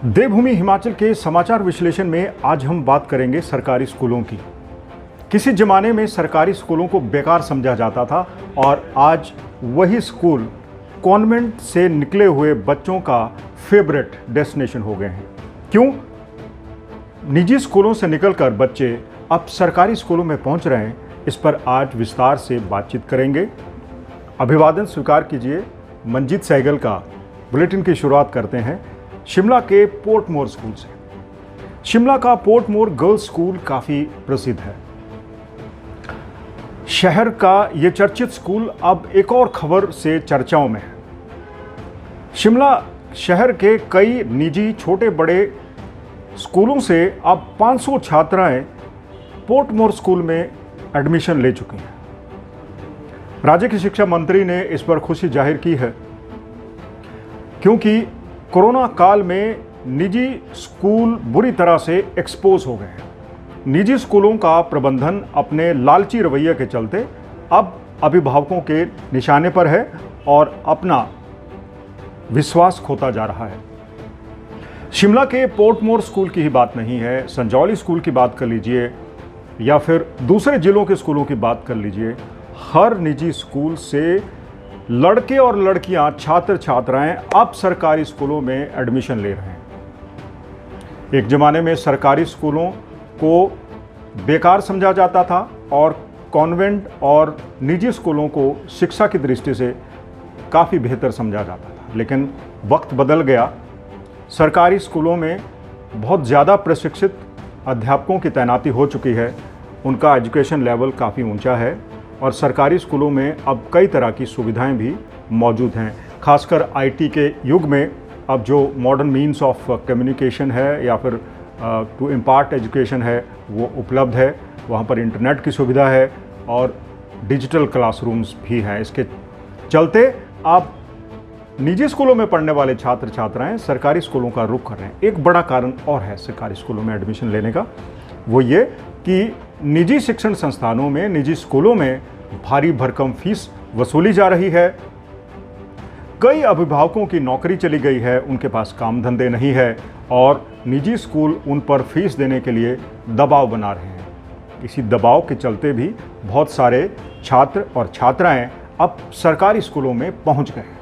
देवभूमि हिमाचल के समाचार विश्लेषण में आज हम बात करेंगे सरकारी स्कूलों की। किसी जमाने में सरकारी स्कूलों को बेकार समझा जाता था और आज वही स्कूल कॉन्वेंट से निकले हुए बच्चों का फेवरेट डेस्टिनेशन हो गए हैं। क्यों? निजी स्कूलों से निकलकर बच्चे अब सरकारी स्कूलों में पहुंच रहे हैं, इस पर आज विस्तार से बातचीत करेंगे। अभिवादन स्वीकार कीजिए मंजीत सहगल का। बुलेटिन की शुरुआत करते हैं शिमला के पोर्टमोर स्कूल से। शिमला का पोर्टमोर गर्ल्स स्कूल काफ़ी प्रसिद्ध है। शहर का ये चर्चित स्कूल अब एक और खबर से चर्चाओं में है। शिमला शहर के कई निजी छोटे बड़े स्कूलों से अब 500 छात्राएं पोर्टमोर स्कूल में एडमिशन ले चुकी हैं। राज्य के शिक्षा मंत्री ने इस पर खुशी जाहिर की है, क्योंकि कोरोना काल में निजी स्कूल बुरी तरह से एक्सपोज हो गए हैं। निजी स्कूलों का प्रबंधन अपने लालची रवैये के चलते अब अभिभावकों के निशाने पर है और अपना विश्वास खोता जा रहा है। शिमला के पोर्टमोर स्कूल की ही बात नहीं है, संजौली स्कूल की बात कर लीजिए या फिर दूसरे जिलों के स्कूलों की बात कर लीजिए। हर निजी स्कूल से लड़के और लड़कियां, छात्र छात्राएं अब सरकारी स्कूलों में एडमिशन ले रहे हैं। एक ज़माने में सरकारी स्कूलों को बेकार समझा जाता था और कॉन्वेंट और निजी स्कूलों को शिक्षा की दृष्टि से काफ़ी बेहतर समझा जाता था, लेकिन वक्त बदल गया। सरकारी स्कूलों में बहुत ज़्यादा प्रशिक्षित अध्यापकों की तैनाती हो चुकी है, उनका एजुकेशन लेवल काफ़ी ऊंचा है और सरकारी स्कूलों में अब कई तरह की सुविधाएं भी मौजूद हैं। खासकर आईटी के युग में अब जो मॉडर्न मीन्स ऑफ कम्युनिकेशन है या फिर टू इम्पार्ट एजुकेशन है वो उपलब्ध है। वहाँ पर इंटरनेट की सुविधा है और डिजिटल क्लासरूम्स भी हैं। इसके चलते अब निजी स्कूलों में पढ़ने वाले छात्र छात्राएं सरकारी स्कूलों का रुख कर रहे हैं। एक बड़ा कारण और है सरकारी स्कूलों में एडमिशन लेने का, वो ये कि निजी शिक्षण संस्थानों में, निजी स्कूलों में भारी भरकम फीस वसूली जा रही है। कई अभिभावकों की नौकरी चली गई है, उनके पास काम धंधे नहीं है और निजी स्कूल उन पर फीस देने के लिए दबाव बना रहे हैं। इसी दबाव के चलते भी बहुत सारे छात्र और छात्राएं अब सरकारी स्कूलों में पहुंच गए हैं।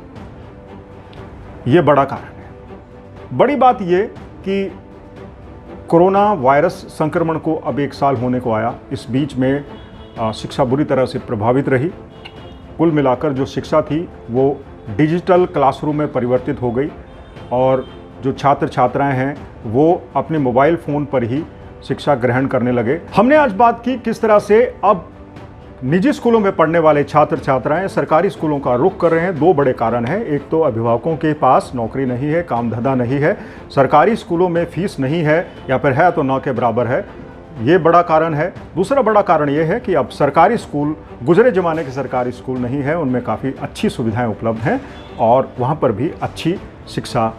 ये बड़ा कारण है। बड़ी बात ये कि कोरोना वायरस संक्रमण को अब 1 साल होने को आया। इस बीच में शिक्षा बुरी तरह से प्रभावित रही। कुल मिलाकर जो शिक्षा थी वो डिजिटल क्लासरूम में परिवर्तित हो गई और जो छात्र छात्राएं हैं वो अपने मोबाइल फ़ोन पर ही शिक्षा ग्रहण करने लगे। हमने आज बात की किस तरह से अब निजी स्कूलों में पढ़ने वाले छात्र छात्राएं सरकारी स्कूलों का रुख कर रहे हैं। 2 बड़े कारण हैं। एक तो अभिभावकों के पास नौकरी नहीं है, काम धंधा नहीं है, सरकारी स्कूलों में फीस नहीं है या फिर है तो न के बराबर है, ये बड़ा कारण है। दूसरा बड़ा कारण ये है कि अब सरकारी स्कूल गुजरे ज़माने के सरकारी स्कूल नहीं है, उनमें काफ़ी अच्छी सुविधाएँ उपलब्ध हैं और वहाँ पर भी अच्छी शिक्षा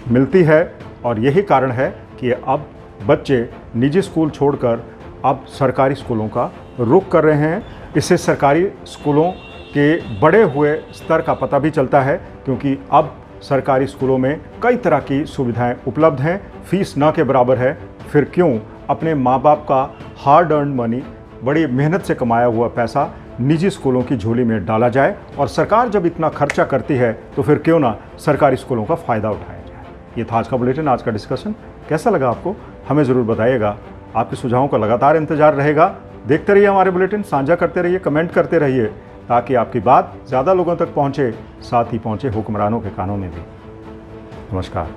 मिलती है और यही कारण है कि अब बच्चे निजी स्कूल छोड़कर अब सरकारी स्कूलों का रुख कर रहे हैं। इससे सरकारी स्कूलों के बढ़े हुए स्तर का पता भी चलता है, क्योंकि अब सरकारी स्कूलों में कई तरह की सुविधाएं उपलब्ध हैं। फीस न के बराबर है, फिर क्यों अपने माँ बाप का हार्ड अर्न मनी, बड़ी मेहनत से कमाया हुआ पैसा निजी स्कूलों की झोली में डाला जाए। और सरकार जब इतना खर्चा करती है तो फिर क्यों ना सरकारी स्कूलों का फ़ायदा उठाया जाए। ये था आज का बुलेटिन, आज का डिस्कशन। कैसा लगा आपको हमें ज़रूर बताइएगा। आपके सुझावों का लगातार इंतजार रहेगा। देखते रहिए हमारे बुलेटिन, साझा करते रहिए, कमेंट करते रहिए, ताकि आपकी बात ज़्यादा लोगों तक पहुँचे, साथ ही पहुँचे हुक्मरानों के कानों में भी। नमस्कार।